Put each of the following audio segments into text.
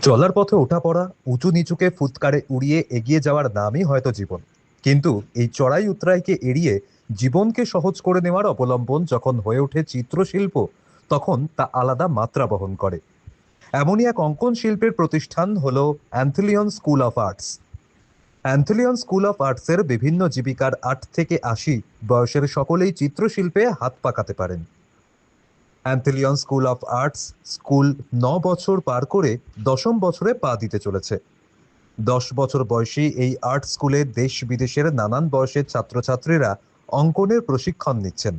চলার পথে ওঠা পড়া, উঁচু নিচুকে ফুৎকারে উড়িয়ে এগিয়ে যাওয়ার নামই হয়তো জীবন। কিন্তু এই চড়াই উতরাইকে এড়িয়ে জীবনকে সহজ করে নেওয়ার অবলম্বন যখন হয়ে ওঠে চিত্রশিল্প, তখন তা আলাদা মাত্রা বহন করে। এমনই এক অঙ্কন শিল্পের প্রতিষ্ঠান হলো Anthelion school of arts. Anthelion school of আর্টসের বিভিন্ন জীবিকার 8 থেকে 80 বয়সের সকলেই চিত্রশিল্পে হাত পাকাতে পারেন। অ্যান্থলিয়ন স্কুল অফ আর্টস স্কুল 9 বছর পার করে 10ম বছরে পা দিতে চলেছে। 10 বছর বয়সী এই আর্ট স্কুলে দেশ বিদেশের নানান বয়সের ছাত্রছাত্রীরা অঙ্কনের প্রশিক্ষণ নিচ্ছেন।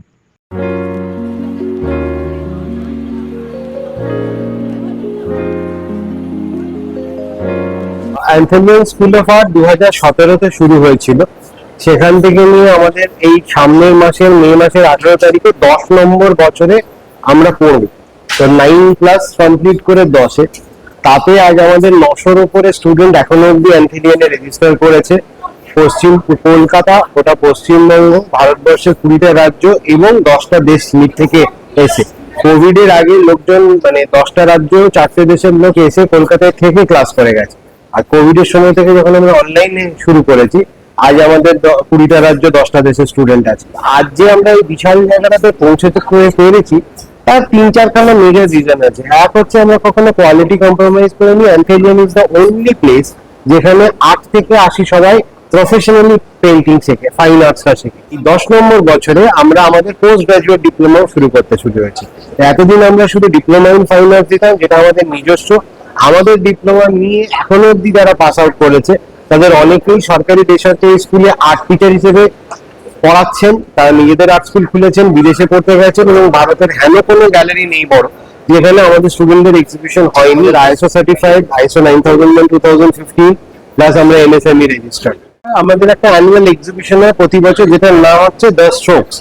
অ্যান্থলিয়ন স্কুল অফ আর্ট 2017-তে শুরু হয়েছিল। সেখান থেকে নিয়ে আমাদের এই সামনের মাসের মে মাসের 18 তারিখে 10 নম্বর বছরে আমরা পড়ব। তো 9+ কমপ্লিট করে 10-এ, তাতে আজ আমাদের 900-র উপরে স্টুডেন্ট এখনো অব্দি অ্যান্থলিয়নে রেজিস্টার করেছে। পশ্চিম কলকাতা, ওটা পশ্চিমবঙ্গ, ভারতবর্ষের 20টা রাজ্য এবং 10টা দেশ থেকে এসে। কোভিড এর আগে লোকজন, মানে 10টা রাজ্য 4টে দেশের লোক এসে কলকাতায় থেকে ক্লাস করে গেছে। আর কোভিড এর সময় থেকে যখন আমরা অনলাইনে শুরু করেছি, আজ আমাদের 20টা রাজ্য 10টা দেশের স্টুডেন্ট আছে। আজ যে আমরা এই বিশাল জায়গাটাতে পৌঁছতে পেরেছি, তার 3-4খানা মেজর রিজন আছে। এক হচ্ছে আমরা কখনো কোয়ালিটি কম্প্রোমাইজ করিনি। অ্যান্থলিয়ন ইজ দ্য অনলি প্লেস যেখানে 8 থেকে 80 সবাই প্রফেশনালি পেইন্টিং শেখে, ফাইন আর্টসটা শেখে। 10 নম্বর বছরে আমরা আমাদের পোস্ট গ্রাজুয়েট ডিপ্লোমা শুরু হয়েছে। এতদিন আমরা শুধু ডিপ্লোমা ইন ফাইন আর্টস দিতাম, যেটা আমাদের নিজস্ব। আমাদের ডিপ্লোমা নিয়ে এখনো অব্দি যারা পাস আউট করেছে, তাদের অনেকেই সরকারি বেসরকারি স্কুলে আর্ট টিচার হিসেবে পড়াচ্ছেন। তারা নিজেদের আর্ট স্কুল খুলেছেন, বিদেশে পড়তে গেছেন, এবং ভারতের হেন কোনো গ্যালারি নেই বড় যেখানে আমাদের স্টুডেন্টদের এক্সিবিশন হয়নি। আইএসও সার্টিফাইড, ISO 9001 2015, প্লাস আমরা MSME রেজিস্টার্ড। আমাদের একটা অ্যানুয়াল এক্সিবিশন হয় প্রতি বছর, যেটার নাম হচ্ছে দ্য স্ট্রোকস।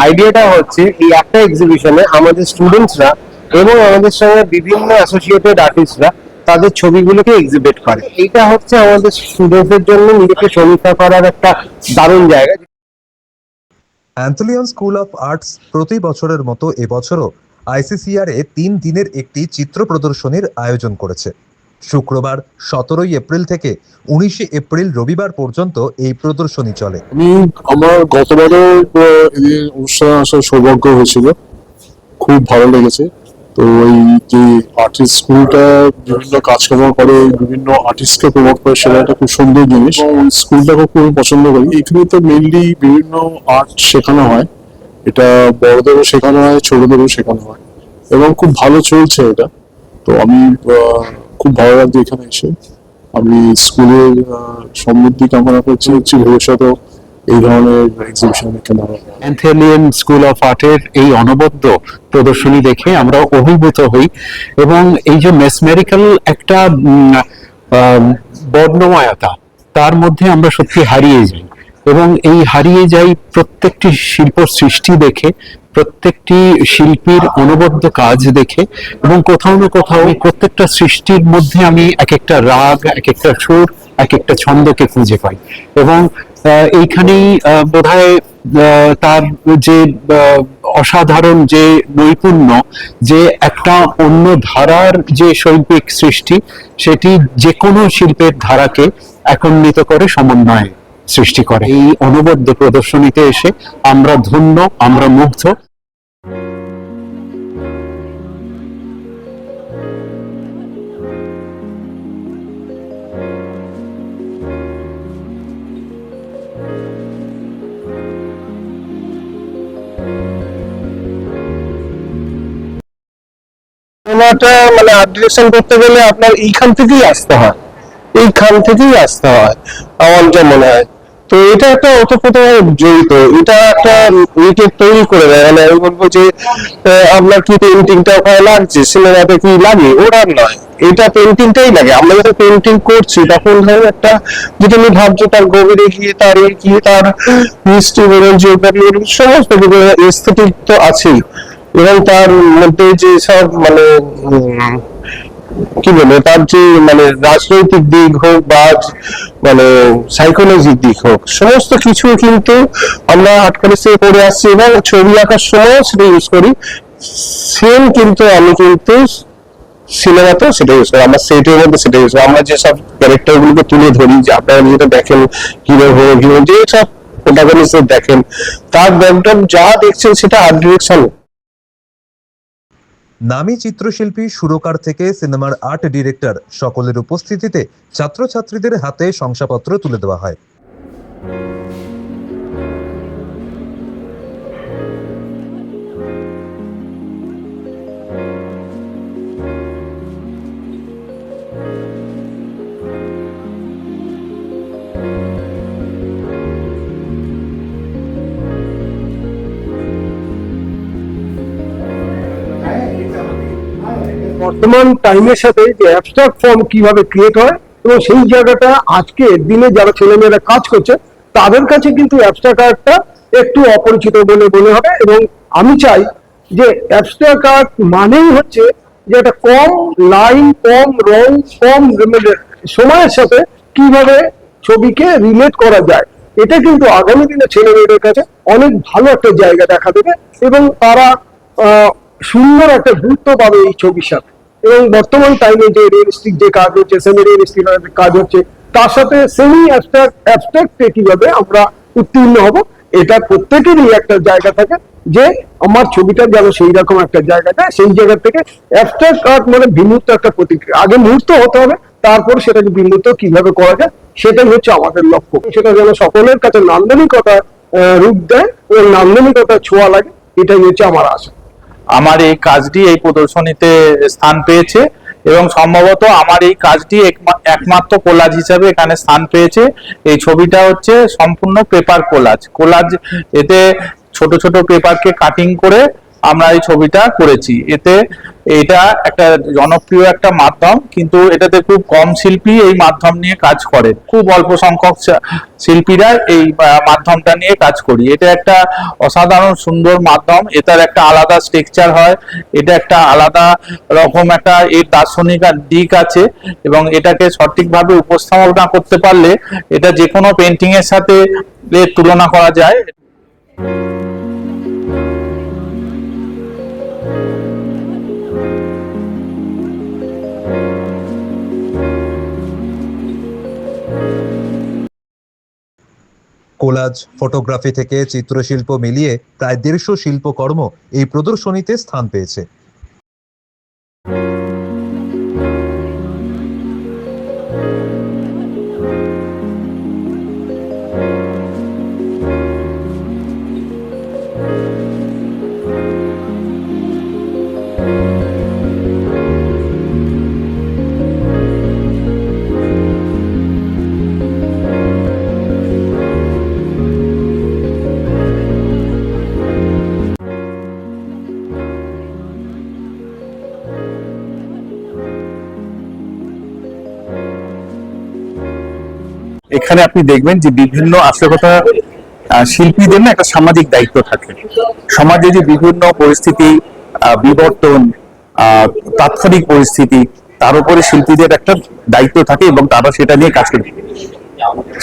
আইডিয়াটা হচ্ছে এই একটা এক্সিবিশনে আমাদের স্টুডেন্টসরা এবং আমাদের সঙ্গে বিভিন্ন অ্যাসোসিয়েটেড আর্টিস্টরা তাদের ছবিগুলোকে এক্সিবিট করে। এটা হচ্ছে আমাদের স্টুডেন্টদের জন্য নিজেকে সমীক্ষা করার একটা দারুণ জায়গা। অ্যান্থলিয়ন স্কুল অফ আর্টস প্রতি বছরের মতো এবছরও ICCR 3 দিনের একটি চিত্র প্রদর্শনীর আয়োজন করেছে। শুক্রবার 17 এপ্রিল থেকে 19 এপ্রিল রবিবার পর্যন্ত এই প্রদর্শনী চলে। আমার গতবারও এই অনুষ্ঠানে আসার সৌভাগ্য হয়েছিল, খুব ভালো লেগেছে। তো এই যে আর্টিস্ট স্কুলটা বিভিন্ন কাজকর্ম করে, বিভিন্ন আর্টিস্টকে প্রমোট করে, সেটা একটা খুব সুন্দর জিনিস। স্কুলটাকে খুব পছন্দ করি। এখানে তো মেইনলি বিভিন্ন আর্ট শেখানো হয়। এটা বড়দেরও শেখানো হয়, ছোটদেরও শেখানো হয়, এবং খুব ভালো চলছে এটা। তো আমি খুব ভালো লাগছে এখানে এসে। আমি স্কুলের সমৃদ্ধি কামনা করছি, ভবিষ্যতেও এই ধরনের এক্সিবিশন এখানে হবে। অ্যান্থলিয়ন স্কুল অফ আর্টের এই অনবদ্য প্রদর্শনী দেখে আমরা অভিভূত হই, এবং এই যে মেসমেরিক্যাল একটা বর্ণময়তা, তার মধ্যে আমরা সত্যি হারিয়ে যাই। এবং এই হারিয়ে যাই প্রত্যেকটি শিল্প সৃষ্টি দেখে, প্রত্যেকটি শিল্পীর অনবদ্য কাজ দেখে, এবং কোথাও না কোথাও প্রত্যেকটা সৃষ্টির মধ্যে আমি এক একটা রাগ, এক একটা সুর, এক একটা ছন্দকে খুঁজে পাই। এবং এইখানেই বোধহয় তার যে অসাধারণ যে নৈপুণ্য, যে একটা অন্য ধারার যে শৈল্পিক সৃষ্টি, সেটি যে কোনো শিল্পের ধারাকে একত্রিত করে সমন্বয়ে সৃষ্টি করে। এই অনবদ্য প্রদর্শনীতে এসে আমরা ধন্য, আমরা মুগ্ধ। মানে আর্ট ডিরেকশন করতে গেলে আপনার এইখান থেকেই আসতে হয়, আমার যা মনে হয়। তো এটা একটা ওতপ্রোতভাবে জড়িত, এটা একটা তৈরি করে দেয়। মানে আমি বলবো যে আপনার কি পেন্টিংটা ওখানে লাগছে, সিনেমাতে কি লাগে, ওরা নয়, এটা পেন্টিংটাই লাগে। আমরা যখন পেন্টিং করছি তখন ধরো একটা, যেটা আমি ভাবছি তার গভীরে গিয়ে, তার হিস্ট্রি বলুন, জিওগ্রাফি বলুন, সমস্ত কিছু এস্থেটিক তো আছেই। এবং তার মধ্যে যে সব মানে কি বলে, তার যে মানে রাজনৈতিক দিক হোক বা মানে সাইকোলজির দিক হোক, সমস্ত কিছু কিন্তু আমরা আর্টকালিসে পড়ে আসছি, এবং ছবি আঁকার সময় সেটা ইউজ করি। সেম কিন্তু আমি কিন্তু সিনেমা তো সেটা ইউজ করে, আমরা সেটের মধ্যে সেটা ইউজ করি। আমরা যেসব ক্যারেক্টার গুলোকে তুলে ধরি, যে আপনারা যেটা দেখেন হিরো হিরো যে সব প্রোটাগনিস্ট দেখেন, তার ব্যাকগ্রাউন্ড যা দেখছেন সেটা আর্ট ডিরেকশন। নামী চিত্রশিল্পী সুরকার থেকে সিনেমার আর্ট ডিরেক্টর সকলের উপস্থিতিতে ছাত্রছাত্রীদের হাতে শংসাপত্র তুলে দেওয়া হয়। বর্তমান টাইমের সাথে যে অ্যাবস্ট্রাক্ট ফর্ম কিভাবে ক্রিয়েট হয় এবং সেই জায়গাটা আজকে দিনে যারা ছেলেমেয়েরা কাজ করছে তাদের কাছে কিন্তু অ্যাবস্ট্রাক্ট আর্টটা একটু অপরিচিত বলে মনে হবে। এবং আমি চাই যে অ্যাবস্ট্রাক্ট আর্ট মানেই হচ্ছে যে একটা কম লাইন, কম রং, কম সময়ের সাথে কিভাবে ছবিকে রিলেট করা যায়। এটা কিন্তু আগামী দিনে ছেলেমেয়েদের কাছে অনেক ভালো একটা জায়গা দেখা দেবে এবং তারা সুন্দর একটা গুরুত্ব পাবে এই ছবির সাথে। এবং বর্তমান টাইমে যে রিয়েলিস্টিক যে কাজ হচ্ছে, সেমি রিয়েলিস্টিক কাজ হচ্ছে, তার সাথে সেমি অ্যাবস্ট্রাক্টে কিভাবে আমরা উত্তীর্ণ হব, এটা প্রত্যেকেরই একটা জায়গা থাকে যে আমার ছবিটা যেন সেই রকম একটা জায়গা দেয়। সেই জায়গা থেকে অ্যাবস্ট্রাক্ট আর্ট মানে বিমূর্ত একটা প্রতিক্রিয়া, আগে মুহূর্ত হতে হবে, তারপর সেটাকে বিমূর্ত কিভাবে করা যায় সেটাই হচ্ছে আমাদের লক্ষ্য। সেটা যেন সকলের কাছে নান্দনিকতা রূপ দেয় ও নান্দনিকতা ছোঁয়া লাগে, এটাই হচ্ছে আমার আশা। আমার এই কাজটি এই প্রদর্শনীতে স্থান পেয়েছে এবং সম্ভবত আমার এই কাজটি একমাত্র কোলাজ হিসাবে এখানে স্থান পেয়েছে। এই ছবিটা হচ্ছে সম্পূর্ণ পেপার কোলাজ, এতে ছোট ছোট পেপারকে কাটিং করে আমরা এই ছবিটা করেছি। এটা একটা জনপ্রিয় একটা মাধ্যম, কিন্তু এটাতে খুব কম শিল্পী এই মাধ্যম নিয়ে কাজ করে, খুব অল্প সংখ্যক শিল্পীরা এই মাধ্যমটা নিয়ে কাজ করি। এটা একটা অসাধারণ সুন্দর মাধ্যম, এটার একটা আলাদা স্ট্রাকচার হয়, এটা একটা আলাদা রকম একটা এর দার্শনিক দিক আছে এবং এটাকে সঠিকভাবে উপস্থাপনা করতে পারলে এটা যে কোনো পেন্টিং এর সাথে তুলনা করা যায়। কোলাজ, ফটোগ্রাফি থেকে চিত্রশিল্প মিলিয়ে প্রায় 150 শিল্পকর্ম এই প্রদর্শনীতে স্থান পেয়েছে। এখানে আপনি দেখবেন যে বিভিন্ন আসল কথা শিল্পীদের না একটা সামাজিক দায়িত্ব থাকে। সমাজে যে বিভিন্ন পরিস্থিতি, বিবর্তন, তাৎক্ষণিক পরিস্থিতি, তার উপরে শিল্পীদের একটা দায়িত্ব থাকে এবং তারা সেটা নিয়ে কাজ করে।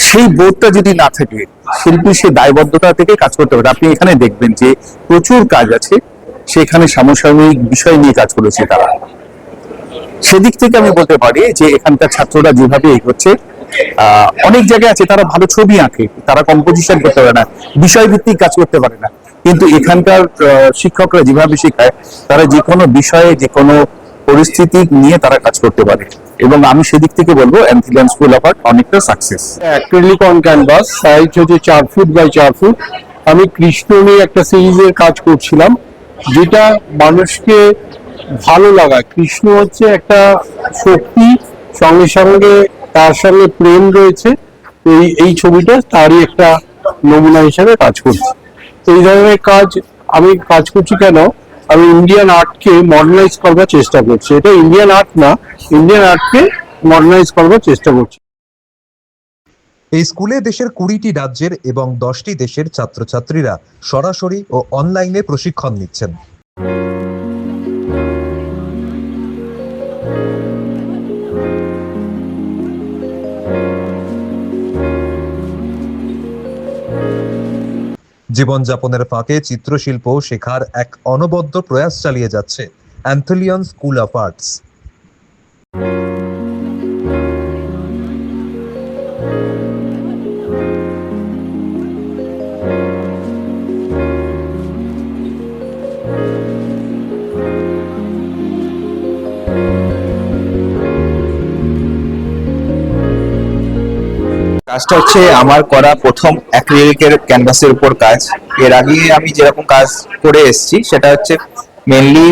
সেই বোধটা যদি না থাকে, শিল্পী সে দায়বদ্ধতা থেকে কাজ করতে পারে। আপনি এখানে দেখবেন যে প্রচুর কাজ আছে, সেখানে সমসাময়িক বিষয় নিয়ে কাজ করেছে তারা। সেদিক থেকে আমি বলতে পারি যে এখানকার ছাত্ররা যেভাবে এগোচ্ছে, অনেক জায়গায় আছে তারা ভালো ছবি আঁকে, তারা কম্পোজিশন করতে পারে না, বিষয়ভিত্তিক কাজ করতে পারে না, কিন্তু এখানকার শিক্ষকরা যেভাবে শেখায় তারা যে কোনো বিষয়ে যে কোনো পরিস্থিতি নিয়ে তারা কাজ করতে পারে এবং আমি সেদিক থেকে বলবো অ্যান্থিলিয়ান স্কুল অফ আর্ট অনেকটা success. Acrylic on canvas, size হচ্ছে 4 ফুট বাই 4 ফুট। আমি কৃষ্ণ নিয়ে একটা সিরিজের কাজ করছিলাম, যেটা মানুষকে ভালো লাগায়। কৃষ্ণ হচ্ছে একটা শক্তি, সঙ্গে সঙ্গে তার সঙ্গে প্রেম রয়েছে। এই ছবিটা তারই একটা নমুনা হিসেবে কাজ করছে। এই ধরনের কাজ আমি কাজ করছি কেন, আমি ইন্ডিয়ান আর্টকে মডার্নাইজ করবার চেষ্টা করছি। এটা ইন্ডিয়ান আর্ট না, ইন্ডিয়ান আর্টকে মডার্নাইজ করবার চেষ্টা করছি। এই স্কুলে দেশের 20টি রাজ্যের এবং 10টি দেশের ছাত্রছাত্রীরা সরাসরি ও অনলাইনে প্রশিক্ষণ নিচ্ছেন। জীবনযাপনের ফাঁকে চিত্রশিল্প শেখার এক অনবদ্য প্রয়াস চালিয়ে যাচ্ছে অ্যান্থিলিয়ান স্কুল অফ আর্টস। কাজটা হচ্ছে আমার করা প্রথম অ্যাক্রিলিকের ক্যানভাসের উপর কাজ। এর আগে আমি যেরকম কাজ করে এসেছি সেটা হচ্ছে মেনলি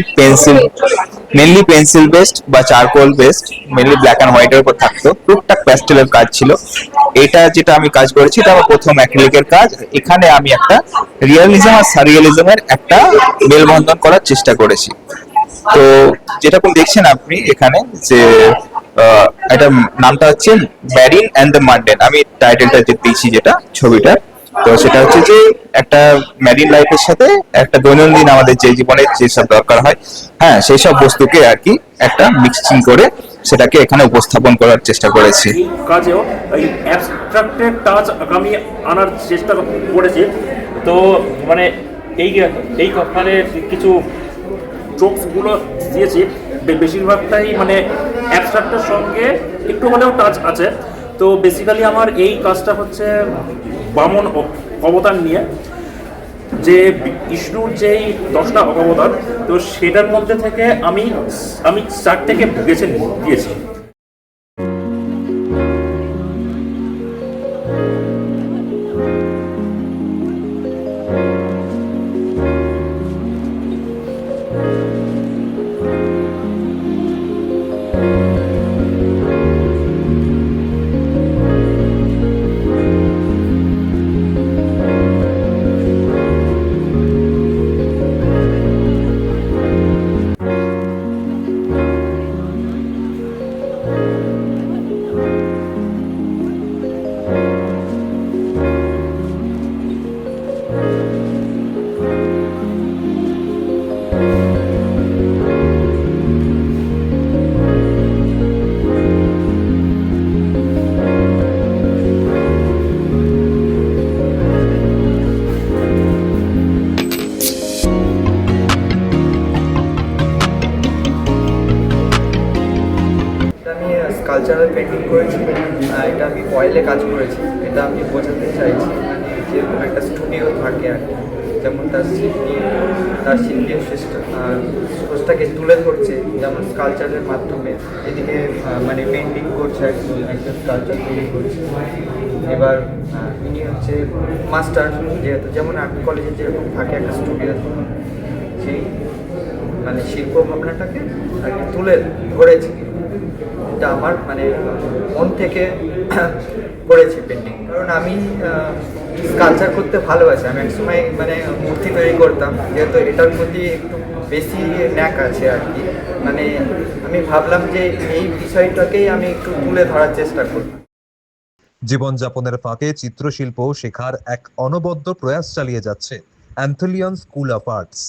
পেন্সিল বেসড বা charcoal based, mainly black and হোয়াইটের উপর থাকতো, টুকটাক প্যাস্টেলের কাজ ছিল। এটা যেটা আমি কাজ করেছি এটা আমার প্রথম অ্যাক্রিলিকের কাজ। এখানে আমি একটা রিয়ালিজম আর সারিয়ালিজমের একটা মেলবন্ধন করার চেষ্টা করেছি। তো যেরকম দেখছেন আপনি এখানে যে এটা নামটা হচ্ছে ম্যারিন অ্যান্ড দ্য মান্ডেন, আমি টাইটেলটা দিয়েছি যেটা ছবিটা। তো সেটা হচ্ছে যে একটা ম্যারিন লাইফের সাথে একটা দৈনন্দিন আমাদের যে জীবনে যেসব দরকার হয়, হ্যাঁ, সেই সব বস্তুকে আর কি একটা মিক্সিং করে সেটাকে এখানে উপস্থাপন করার চেষ্টা করেছি। এই কাজেও এই অ্যাবস্ট্রাক্টের টাচ আমি আনার চেষ্টা করেছি। তো মানে এই মানে কিছু জোকসগুলো দিয়েছি, বেশিরভাগটাই মানে অ্যাবস্ট্রাক্টের সঙ্গে একটু হলেও টাচ আছে। তো বেসিক্যালি আমার এই কাজটা হচ্ছে বামন অবতার নিয়ে, যে বিষ্ণুর যেই 10টা অবতার, তো সেটার মধ্যে থেকে আমি 4 বেছে দিয়েছি। আমি স্কালচারাল পেন্টিং করেছি, এটা আমি অয়েলে কাজ করেছি। এটা আমি বোঝাতে চাইছি মানে যেরকম একটা স্টুডিও থাকে আর কি, যেমন তার শিল্পীয় সোচটাকে তুলে ধরছে, যেমন স্কালচারের মাধ্যমে এদিকে মানে পেন্টিং করছে, একটা স্কালচার তৈরি করছে। এবার ইনি হচ্ছে মাস্টার, যেহেতু যেমন আর্ট কলেজে যেরকম থাকে একটা স্টুডিও, সেই মানে শিল্প ভাবনাটাকে আর কি তুলে ধরেছে। এটা আমার মানে মন থেকে করেছি পেন্টিং, কারণ আমি স্কালচার করতে ভালোবাসি। আমি একসময় মানে মূর্তি তৈরি করতাম, যেহেতু এটার প্রতি একটু বেশি ন্যাক আছে আর কি। মানে আমি ভাবলাম যে এই বিষয়টাকেই আমি একটু তুলে ধরার চেষ্টা করব। জীবনযাপনের ফাঁকে চিত্রশিল্প শেখার এক অনবদ্য প্রয়াস চালিয়ে যাচ্ছে অ্যান্থলিয়ন স্কুল অফ আর্টস।